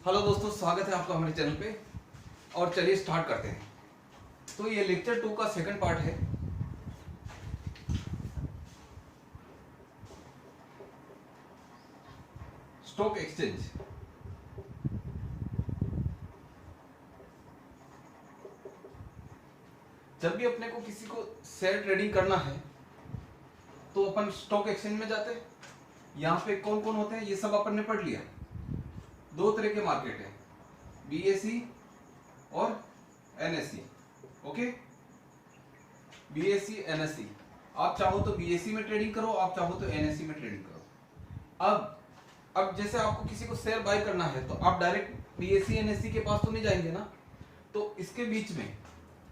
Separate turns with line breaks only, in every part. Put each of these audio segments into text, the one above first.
Hello दोस्तों, स्वागत है आपका हमारे चैनल पे। और चलिए स्टार्ट करते हैं। तो ये लेक्चर 2 का सेकंड पार्ट है। Stock exchange. जब भी अपने को किसी को शेयर ट्रेडिंग करना है तो अपन स्टॉक एक्सचेंज में जाते हैं। यहाँ पे कौन कौन होते हैं ये सब अपन ने पढ़ लिया। दो तरह के मार्केट है, बीएसई और एनएसई। Okay, BSE NSE. आप चाहो तो बीएसई में ट्रेडिंग करो, आप चाहो तो एनएसई में ट्रेडिंग करो। अब जैसे आपको किसी को शेयर बाय करना है तो आप डायरेक्ट बीएसई एनएसई के पास तो नहीं जाएंगे ना। तो इसके बीच में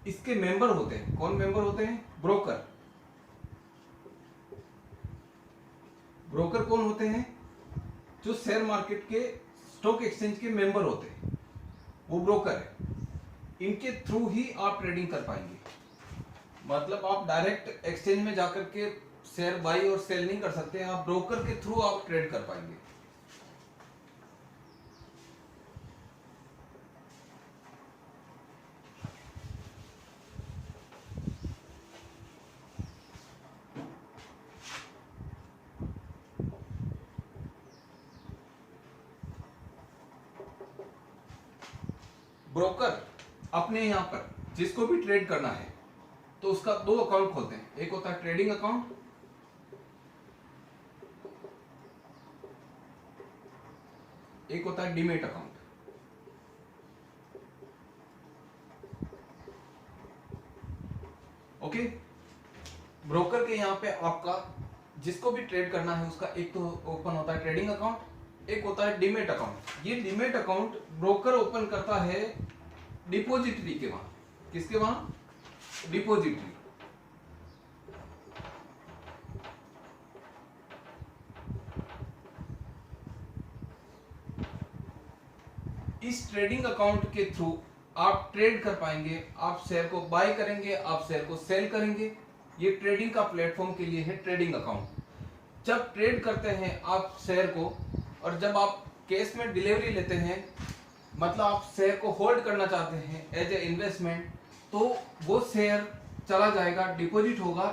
इसके मेंबर होते हैं। कौन मेंबर होते हैं? ब्रोकर। ब्रोकर कौन होते हैं? जो शेयर मार्केट के स्टॉक एक्सचेंज के मेंबर होते हैं, वो ब्रोकर है। इनके थ्रू ही आप ट्रेडिंग कर पाएंगे। मतलब आप डायरेक्ट एक्सचेंज में जाकर के शेयर बाई और सेल नहीं कर सकते, आप ब्रोकर के थ्रू आप ट्रेड कर पाएंगे। ब्रोकर अपने यहां पर जिसको भी ट्रेड करना है तो उसका दो अकाउंट खोलते हैं। एक होता है ट्रेडिंग अकाउंट, एक होता है डीमेट अकाउंट। ओके, ब्रोकर के यहां पे आपका जिसको भी ट्रेड करना है उसका एक तो ओपन होता है ट्रेडिंग अकाउंट, एक होता है डीमेट अकाउंट। ये डीमेट अकाउंट ब्रोकर ओपन करता है डिपॉजिटरी के वहां। किसके वहां? डिपॉजिटरी। इस ट्रेडिंग अकाउंट के थ्रू आप ट्रेड कर पाएंगे। आप शेयर को बाय करेंगे, आप शेयर को सेल करेंगे। ये ट्रेडिंग का प्लेटफॉर्म के लिए है ट्रेडिंग अकाउंट। जब ट्रेड करते हैं आप शेयर को, और जब आप कैश में डिलीवरी लेते हैं, मतलब आप शेयर को होल्ड करना चाहते हैं एज ए इन्वेस्टमेंट, तो वो शेयर चला जाएगा, डिपॉजिट होगा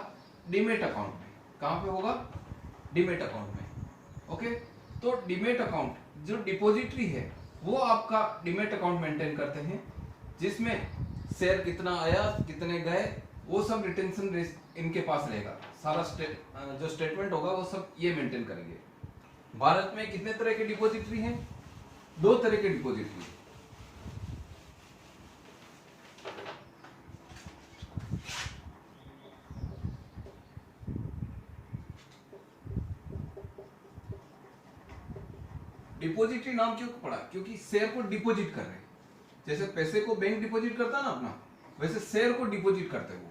डीमेट अकाउंट में। कहां पे होगा? डीमेट अकाउंट में। ओके, तो डीमेट अकाउंट जो डिपॉजिटरी है वो आपका डीमेट अकाउंट मेंटेन करते हैं, जिसमें शेयर कितना आया कितने गए वो सब रिटेंशन इनके पास रहेगा। सारा जो स्टेटमेंट होगा वो सब ये मेंटेन करेंगे। भारत में कितने तरह के डिपॉजिटरी हैं? दो तरह के डिपॉजिटरी। डिपॉजिटरी नाम क्यों पड़ा? क्योंकि शेयर को डिपॉजिट कर रहे हैं। जैसे पैसे को बैंक डिपॉजिट करता है ना अपना, वैसे शेयर को डिपॉजिट करते हैं वो।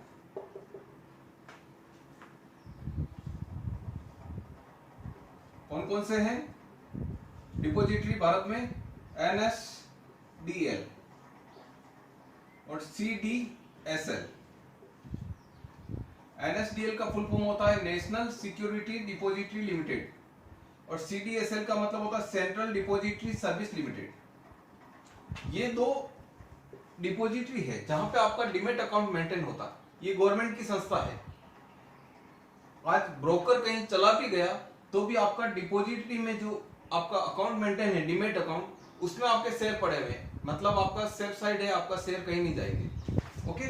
कौन कौन से हैं डिपॉजिटरी भारत में? एनएसडीएल और सीडीएसएल। एनएसडीएल का फुल फॉर्म होता है नेशनल सिक्योरिटी डिपॉजिटरी लिमिटेड, और सीडीएसएल का मतलब होता है सेंट्रल डिपॉजिटरी सर्विस लिमिटेड। ये दो डिपॉजिटरी है जहां पे आपका डीमेट अकाउंट मेंटेन होता है। ये गवर्नमेंट की संस्था है। आज ब्रोकर कहीं चला भी गया तो भी आपका डिपॉजिटरी में जो आपका अकाउंट मेंटेन है डीमेट अकाउंट, उसमें आपके शेयर पड़े हुए हैं। मतलब आपका सेफ साइड है, आपका शेयर कहीं नहीं जाएंगे। ओके,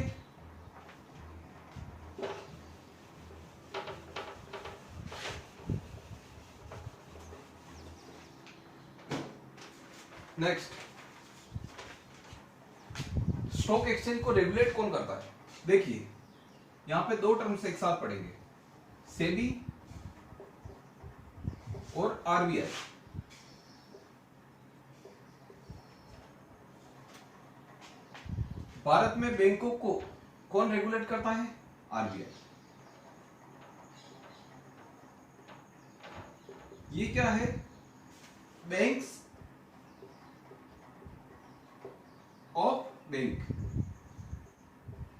नेक्स्ट, स्टॉक एक्सचेंज को रेगुलेट कौन करता है? देखिए यहां पे दो टर्म्स एक साथ पढ़ेंगे, सेबी और आरबीआई। भारत में बैंकों को कौन रेगुलेट करता है? आरबीआई। ये क्या है? Banks of bank.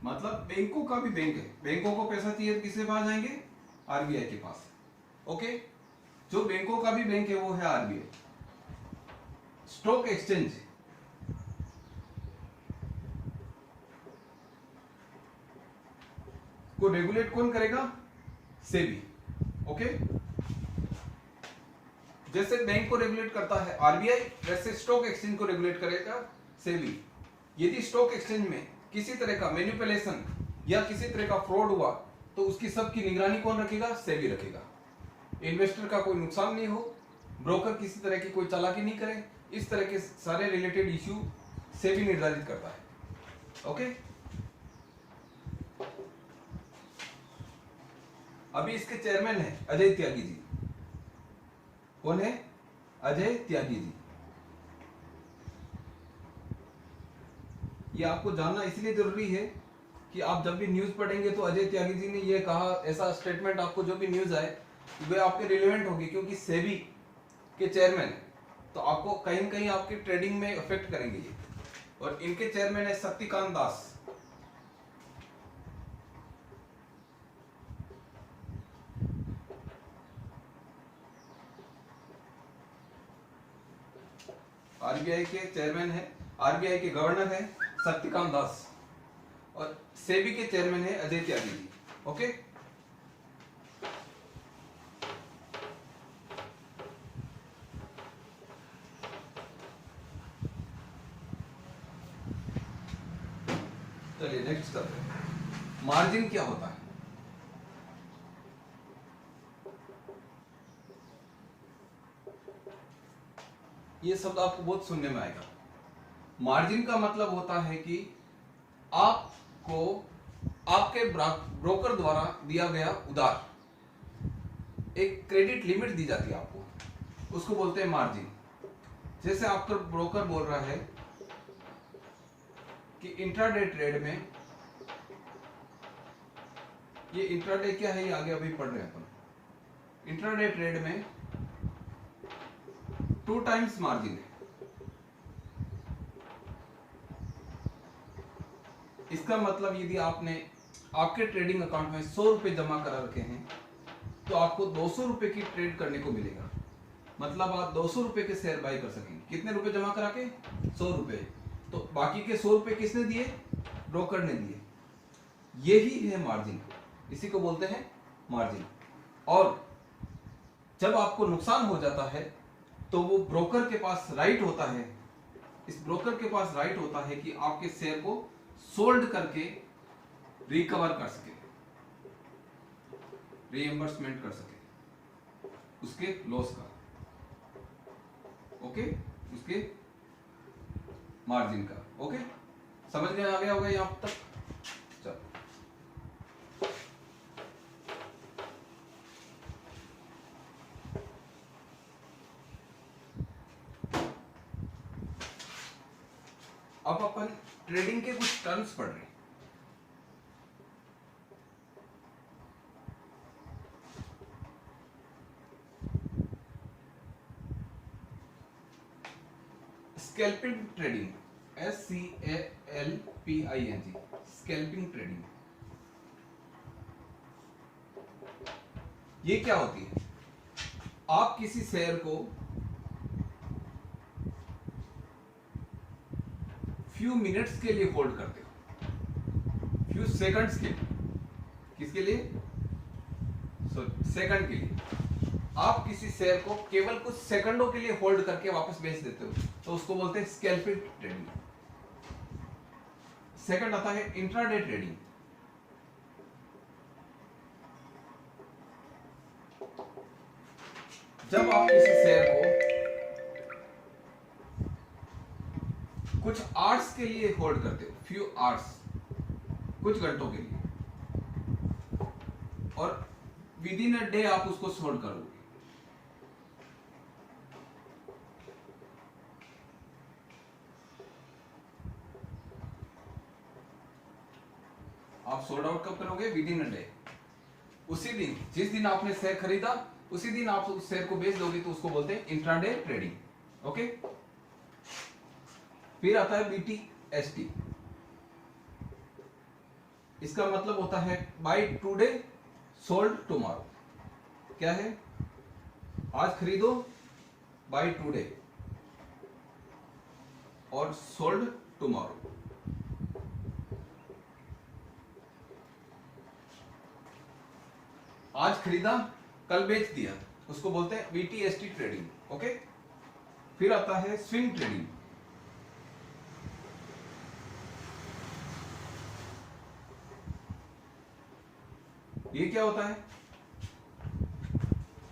मतलब बैंकों का भी बैंक है। बैंकों को पैसा चाहिए किसके पास जाएंगे? आरबीआई के पास। ओके, जो बैंकों का भी बैंक है वो है आरबीआई। स्टॉक एक्सचेंज को रेगुलेट कौन करेगा? सेबी। ओके, जैसे बैंक को रेगुलेट करता है आरबीआई, वैसे स्टॉक एक्सचेंज को रेगुलेट करेगा सेबी। यदि स्टॉक एक्सचेंज में किसी तरह का मैनिपुलेशन या किसी तरह का फ्रॉड हुआ तो उसकी सबकी निगरानी कौन रखेगा? सेबी रखेगा। इन्वेस्टर का कोई नुकसान नहीं हो, ब्रोकर किसी तरह की कोई चालाकी नहीं करे, इस तरह के सारे रिलेटेड इश्यू सेबी निर्धारित करता है। ओके, अभी इसके चेयरमैन है अजय त्यागी जी। कौन है? अजय त्यागी जी। ये आपको जानना इसलिए जरूरी है कि आप जब भी न्यूज पढ़ेंगे तो अजय त्यागी जी ने ये कहा, ऐसा स्टेटमेंट आपको जो भी न्यूज आए वे आपके रिलेवेंट होगी, क्योंकि सेबी के चेयरमैन है तो आपको कहीं न कहीं आपके ट्रेडिंग में इफेक्ट करेंगे ये। और इनके चेयरमैन है शक्तिकांत दास। आरबीआई के चेयरमैन है, आरबीआई के गवर्नर है शक्तिकांत दास, और सेबी के चेयरमैन है अजय त्यागी जी। ओके, चलिए नेक्स्ट करते हैं। मार्जिन क्या होता है? ये शब्द आपको बहुत सुनने में आएगा। मार्जिन का मतलब होता है कि आपको आपके ब्रोकर द्वारा दिया गया उधार, एक क्रेडिट लिमिट दी जाती है आपको, उसको बोलते हैं मार्जिन। जैसे आपका ब्रोकर बोल रहा है कि इंट्राडे ट्रेड में, ये इंट्राडे क्या है ये आगे अभी पढ़ रहे हैं अपन। इंट्राडे ट्रेड में 2 टाइम्स मार्जिन है। इसका मतलब यदि आपने आपके ट्रेडिंग अकाउंट में 100 रुपए जमा करा रखे हैं तो आपको 200 रुपए की ट्रेड करने को मिलेगा। मतलब आप 200 रुपए के शेयर बाय कर सकेंगे। कितने रुपए जमा करा के? 100 रुपए। तो बाकी के 100 रुपए किसने दिए? ब्रोकर ने दिए। यही है मार्जिन, इसी को बोलते हैं मार्जिन। और जब आपको नुकसान हो जाता है तो वो ब्रोकर के पास राइट होता है, इस ब्रोकर के पास राइट होता है कि आपके शेयर को सोल्ड करके रिकवर कर सके, रीएम्बर्समेंट कर सके उसके लॉस का। ओके, उसके मार्जिन का। ओके, समझ में आ गया होगा यहां तक? चलो, अब अपन ट्रेडिंग के कुछ टर्म्स पढ़ रहे हैं। Scalping trading, SCALPING, scalping trading, ये क्या होती है? आप किसी शेयर को फ्यू मिनट्स के लिए होल्ड करते हो, फ्यू सेकंड्स के लिए। किसके लिए? सेकंड के लिए। आप किसी शेयर को केवल कुछ सेकंडों के लिए होल्ड करके वापस बेच देते हो तो उसको बोलते हैं स्कैल्पिंग ट्रेडिंग। सेकंड आता है इंट्राडे ट्रेडिंग। जब आप किसी शेयर को कुछ आवर्स के लिए होल्ड करते हो, फ्यू आवर्स, कुछ घंटों के लिए, और विद इन अ डे आप उसको होल्ड करोगे, आप सोल्ड आउट कब करोगे? With in a day. उसी दिन, जिस दिन आपने शेयर खरीदा उसी दिन आप उस शेयर को बेच दोगे तो उसको बोलते हैं इंट्राडे ट्रेडिंग। ओके, फिर आता है BTST। इसका मतलब होता है बाय टुडे सोल्ड टुमारो। क्या है? आज खरीदो, बाय टुडे, और सोल्ड टुमारो। आज खरीदा कल बेच दिया, उसको बोलते हैं VTST ट्रेडिंग। ओके, फिर आता है स्विंग ट्रेडिंग। ये क्या होता है?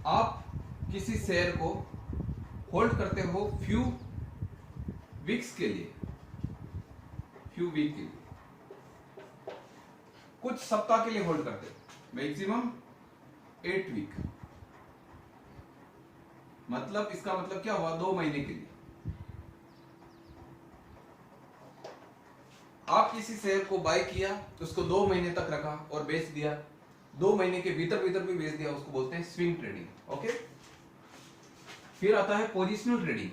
आप किसी शेयर को होल्ड करते हो फ्यू वीक्स के लिए, फ्यू वीक के लिए, कुछ सप्ताह के लिए होल्ड करते हो, मैक्सिमम 8 वीक। मतलब इसका मतलब क्या हुआ? 2 महीने के लिए आप किसी शेयर को बाय किया, उसको 2 महीने तक रखा और बेच दिया, 2 महीने के भीतर भीतर भी बेच दिया, उसको बोलते हैं स्विंग ट्रेडिंग। ओके, फिर आता है पोजिशनल ट्रेडिंग।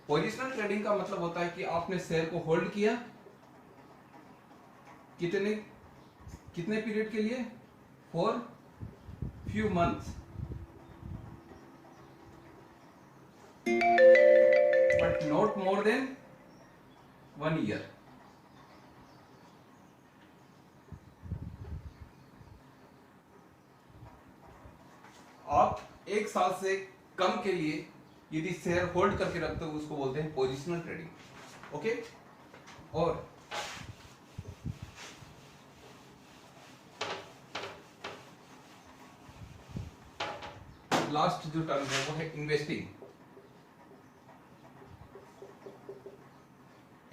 पोजिशनल ट्रेडिंग का मतलब होता है कि आपने शेयर को होल्ड किया, कितने कितने पीरियड के लिए? For few months, but not more than 1 year. आप 1 साल से कम के लिए यदि शेयर होल्ड करके रखते हो, उसको बोलते हैं पोजिशनल ट्रेडिंग। ओके, और लास्ट जो टर्म है वो है इन्वेस्टिंग।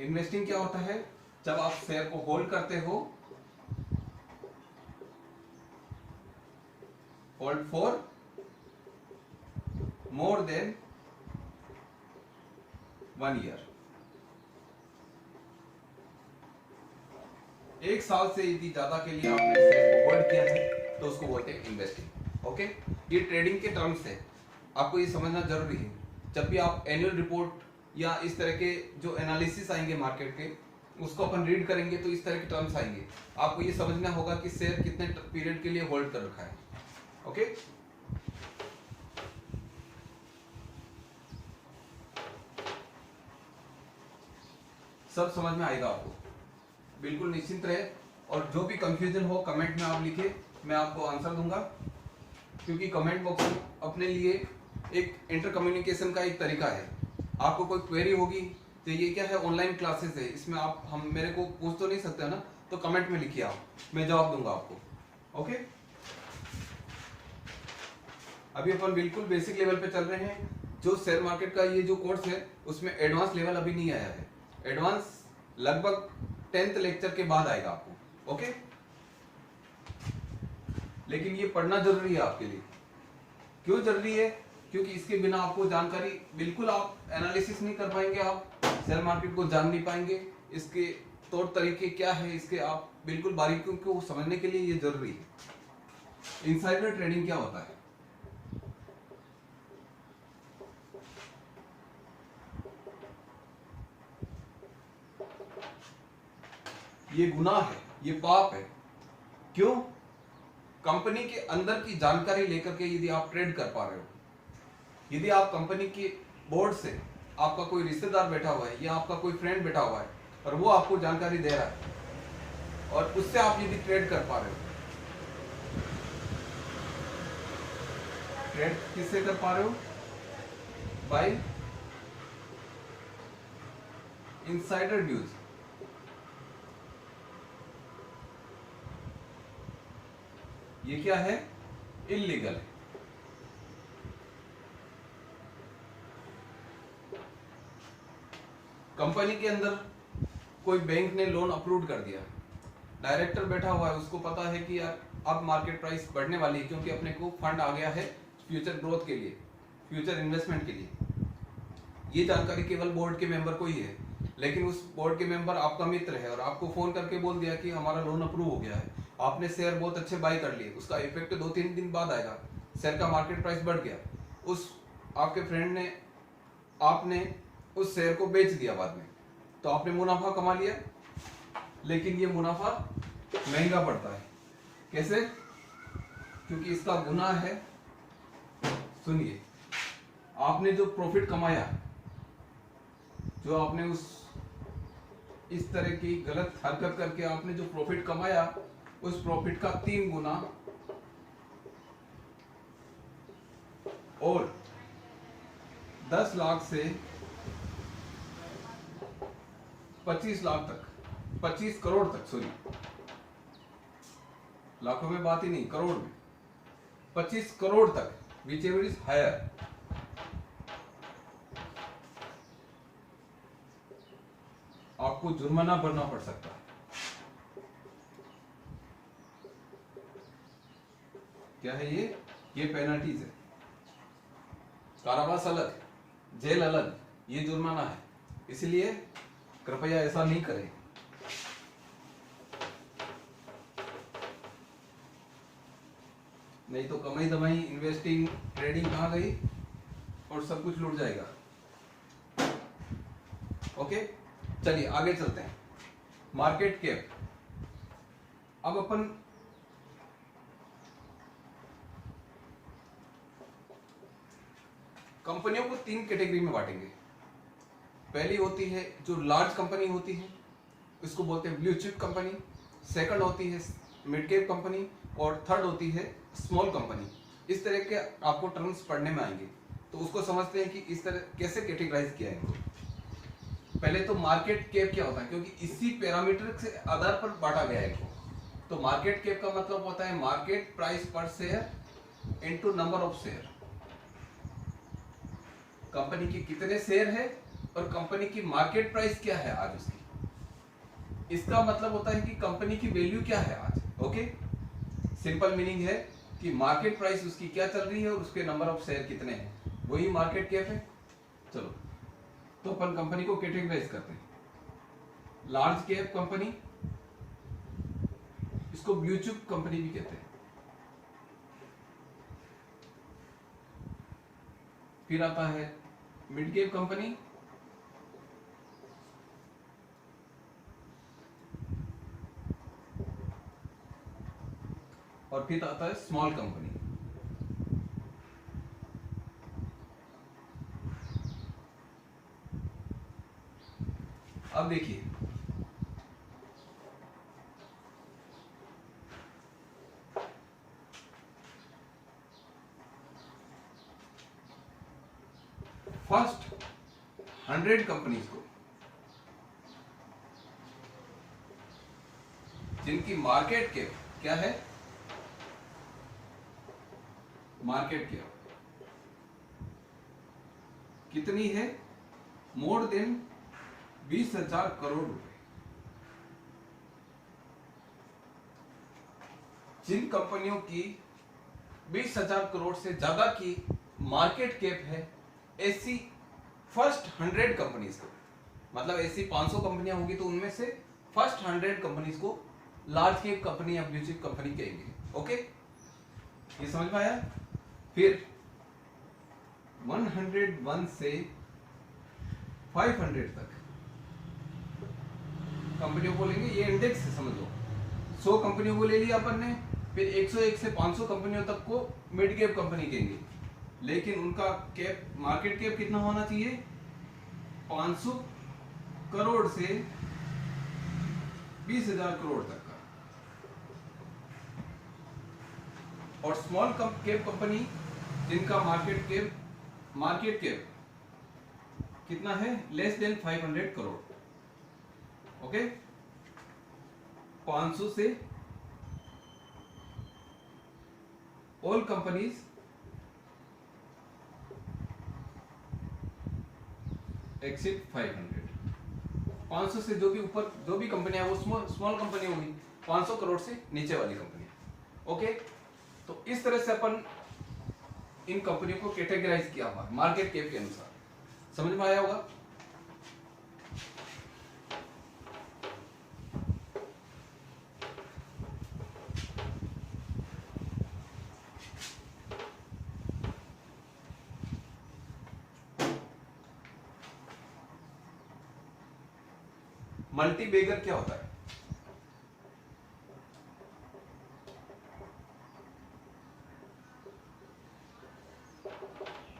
इन्वेस्टिंग क्या होता है? जब आप शेयर को होल्ड करते हो, hold for more than 1 year, 1 साल से यदि ज्यादा के लिए आपने शेयर को होल्ड किया है तो उसको बोलते हैं इन्वेस्टिंग। ओके, ये ट्रेडिंग के टर्म्स है, आपको ये समझना जरूरी है। जब भी आप एनुअल रिपोर्ट या इस तरह के जो एनालिसिस आएंगे मार्केट के, उसको अपन रीड करेंगे तो इस तरह के टर्म्स आएंगे। आपको ये समझना होगा कि शेयर कितने पीरियड के लिए होल्ड कर रखा है। ओके, सब समझ में आएगा आपको, बिल्कुल निश्चिंत रहे। और जो भी कंफ्यूजन हो कमेंट में आप लिखे, मैं आपको आंसर दूंगा, क्योंकि कमेंट बॉक्स अपने लिए एक इंटर कम्युनिकेशन का एक तरीका है। आपको कोई क्वेरी होगी तो ये क्या है, ऑनलाइन क्लासेस है, इसमें आप हम मेरे को पूछ तो नहीं सकते ना, तो कमेंट में लिखिए आप, मैं जवाब दूंगा आपको। ओके, अभी अपन बिल्कुल बेसिक लेवल पे चल रहे हैं। जो शेयर मार्केट का ये जो कोर्स है उसमें एडवांस लेवल अभी नहीं आया है, एडवांस लगभग 10th लेक्चर के बाद आएगा आपको। ओके, लेकिन ये पढ़ना जरूरी है आपके लिए। क्यों जरूरी है? क्योंकि इसके बिना आपको जानकारी बिल्कुल आप एनालिसिस नहीं कर पाएंगे, आप शेयर मार्केट को जान नहीं पाएंगे, इसके तौर तरीके क्या है, इसके आप बिल्कुल बारीकियों को समझने के लिए ये जरूरी है। इनसाइडर ट्रेडिंग क्या होता है? ये गुनाह है, ये पाप है। क्यों? कंपनी के अंदर की जानकारी लेकर के यदि आप ट्रेड कर पा रहे हो, यदि आप कंपनी के बोर्ड से, आपका कोई रिश्तेदार बैठा हुआ है या आपका कोई फ्रेंड बैठा हुआ है और वो आपको जानकारी दे रहा है और उससे आप यदि ट्रेड कर पा रहे हो, ट्रेड किससे कर पा रहे हो? By insider news. ये क्या है? इलीगल है। कंपनी के अंदर कोई बैंक ने लोन अप्रूव कर दिया, डायरेक्टर बैठा हुआ है, उसको पता है कि यार अब मार्केट प्राइस बढ़ने वाली है, क्योंकि अपने को फंड आ गया है फ्यूचर ग्रोथ के लिए, फ्यूचर इन्वेस्टमेंट के लिए। ये जानकारी केवल बोर्ड के मेंबर को ही है, लेकिन उस बोर्ड के मेंबर आपका मित्र है और आपको फोन करके बोल दिया कि हमारा लोन अप्रूव हो गया है, आपने शेयर बहुत अच्छे बाय कर लिए, उसका इफेक्ट 2-3 दिन बाद आएगा, शेयर का मार्केट प्राइस बढ़ गया, उस आपके फ्रेंड ने, आपने उस शेयर को बेच दिया बाद में, तो आपने मुनाफा कमा लिया, लेकिन ये मुनाफा महंगा पड़ता है। कैसे? क्योंकि इसका गुनाह है। सुनिए, आपने जो प्रॉफिट कमाया जो आपने उस इस तरह की गलत हरकत करके आपने जो प्रॉफिट कमाया, उस प्रॉफिट का 3 गुना और 10 लाख से 25 लाख तक, 25 करोड़ तक, सॉरी, लाखों में बात ही नहीं, करोड़ में, 25 करोड़ तक, विच एवर इज हायर, आपको जुर्माना भरना पड़ सकता है। क्या है ये पेनल्टीज है। कारावास अलग, जेल अलग, ये जुर्माना है। इसलिए कृपया ऐसा नहीं करें। नहीं तो कमाई दमाई, इन्वेस्टिंग, ट्रेडिंग कहां गई और सब कुछ लूट जाएगा। ओके, चलिए आगे चलते हैं। Market cap. अब अपन कंपनियों को 3 कैटेगरी में बांटेंगे। पहली होती है जो लार्ज कंपनी होती है, इसको बोलते हैं ब्लू चिप कंपनी। सेकंड होती है मिड कैप कंपनी और थर्ड होती है स्मॉल कंपनी। इस तरह के आपको टर्म्स पढ़ने में आएंगे, तो उसको समझते हैं कि इस तरह कैसे कैटेगराइज किया है इनको। पहले तो मार्केट कैप क्या होता है, क्योंकि इसी पैरामीटर से आधार पर बांटा गया है इनको। तो मार्केट कैप का मतलब होता है मार्केट प्राइस पर share into number of share. Company के कितने शेयर है और कंपनी की मार्केट प्राइस क्या है आज उसकी। इसका मतलब होता है कि कंपनी की वैल्यू क्या है आज। ओके, सिंपल मीनिंग है कि मार्केट प्राइस उसकी क्या चल रही है और उसके नंबर ऑफ शेयर कितने हैं, वही मार्केट कैप है। चलो, तो अपन कंपनी को कैटेगराइज करते हैं। लार्ज कैप कंपनी, इसको ब्लू चिप कंपनी भी कहते हैं। फिर आता है मिड कैप कंपनी, और फिर आता है स्मॉल कंपनी। अब देखिए, फर्स्ट 100 कंपनीज को जिनकी मार्केट कैप क्या है, मार्केट कैप कितनी है, मोर देन 20,000 करोड़ रुपए। जिन कंपनियों की 20,000 करोड़ से ज्यादा की मार्केट कैप है, ऐसी फर्स्ट 100 कंपनीज को, मतलब ऐसी 500 कंपनियां होंगी तो उनमें से फर्स्ट 100 कंपनीज को लार्ज कैप कंपनी या ब्लू चिप कंपनी कहेंगे। ओके, ये समझ में आया। फिर 101 से 500 तक कंपनियों को लेंगे, ये इंडेक्स है, समझ लो। 100 कंपनियों को ले लिया अपन ने, फिर 101 से 500 कंपनियों तक को मिड कैप कंपनी कहेंगे। लेकिन उनका कैप, मार्केट कैप कितना होना चाहिए, 500 करोड़ से 20,000 करोड़ तक का। और स्मॉल कैप कंपनी जिनका मार्केट कैप कितना है, लेस देन 500 करोड़। ओके, 500 से ऑल कंपनीज एक्सेप्ट 500। 500 से जो भी ऊपर जो भी कंपनियां, वो स्मॉल कंपनी होगी, 500 करोड़ से नीचे वाली कंपनी। ओके, तो इस तरह से अपन इन कंपनियों को कैटेगराइज किया हुआ मार्केट कैप के अनुसार। समझ में आया होगा। मल्टी बैगर क्या होता है,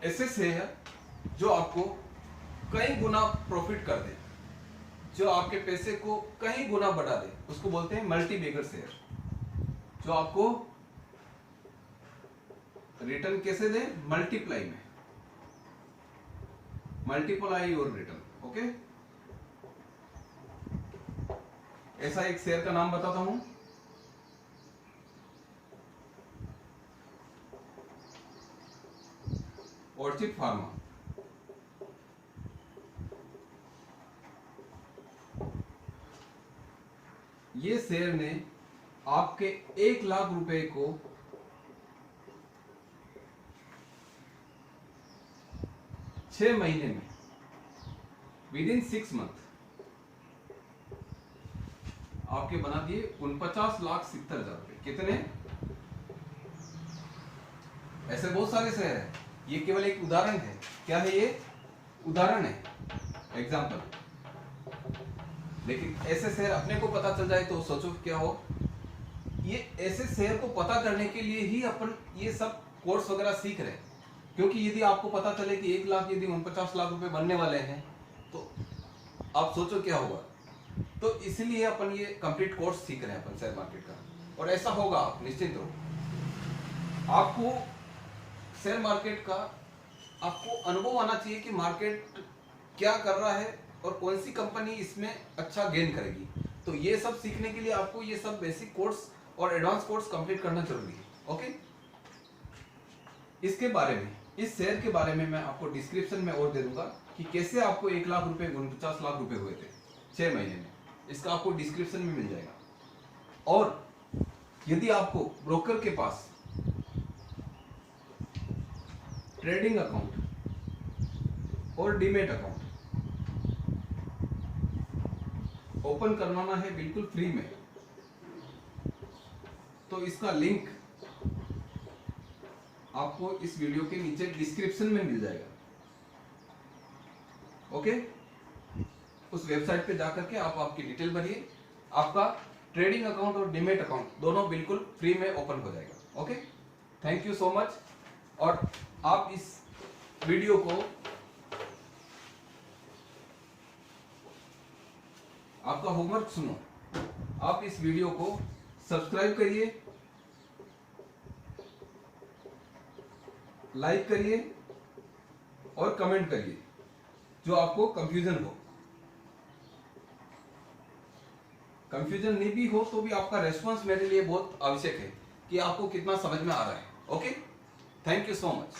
ऐसे शेयर जो आपको कई गुना प्रॉफिट कर दे, जो आपके पैसे को कई गुना बढ़ा दे, उसको बोलते हैं मल्टी बैगर शेयर। जो आपको रिटर्न कैसे दे? मल्टीप्लाई में, मल्टीप्लाई योर रिटर्न। ओके, ऐसा एक शेयर का नाम बताता हूं, ऑर्चिड फार्मा। ये शेयर ने आपके 1 लाख रुपए को 6 महीने में, विद इन 6 मंथ, आपके बना दिए 49,70,000 रुपए। कितने? ऐसे बहुत सारे शेयर है, ये केवल एक उदाहरण है। क्या है ये? उदाहरण है, एग्जाम्पल। लेकिन ऐसे शेयर अपने को पता चल जाए तो सोचो क्या हो। ये ऐसे शेयर को पता करने के लिए ही अपन ये सब कोर्स वगैरह सीख रहे हैं, क्योंकि यदि आपको पता चले कि 1 लाख यदि 49 लाख रुपए बनने वाले हैं तो आप सोचो क्या होगा। तो इसलिए अपन ये कंप्लीट कोर्स सीख रहे हैं अपन शेयर मार्केट का, और ऐसा होगा, आप निश्चिंत रहो। आपको शेयर मार्केट का आपको अनुभव आना चाहिए कि मार्केट क्या कर रहा है और कौन सी कंपनी इसमें अच्छा गेन करेगी। तो ये सब सीखने के लिए आपको ये सब बेसिक कोर्स और एडवांस कोर्स कंप्लीट करना जरूरी है। ओके, इसके बारे में, इस शेयर के बारे में मैं आपको डिस्क्रिप्शन में और दे दूंगा कि कैसे आपको 1 लाख रुपए 49 लाख रुपए हुए थे 6 महीने में। इसका आपको डिस्क्रिप्शन में मिल जाएगा। और यदि आपको ब्रोकर के पास ट्रेडिंग अकाउंट और डीमेट अकाउंट ओपन करवाना है बिल्कुल फ्री में, तो इसका लिंक आपको इस वीडियो के नीचे डिस्क्रिप्शन में मिल जाएगा। ओके, उस वेबसाइट पे जाकर के आप आपकी डिटेल भरिए, आपका ट्रेडिंग अकाउंट और डीमेट अकाउंट दोनों बिल्कुल फ्री में ओपन हो जाएगा। Okay, thank you so much. और आप इस वीडियो को, आपका होमवर्क सुनो, आप इस वीडियो को सब्सक्राइब करिए, लाइक करिए और कमेंट करिए जो आपको कंफ्यूजन हो। कंफ्यूजन नहीं भी हो तो भी आपका रेस्पॉन्स मेरे लिए बहुत आवश्यक है कि आपको कितना समझ में आ रहा है। Okay, thank you so much.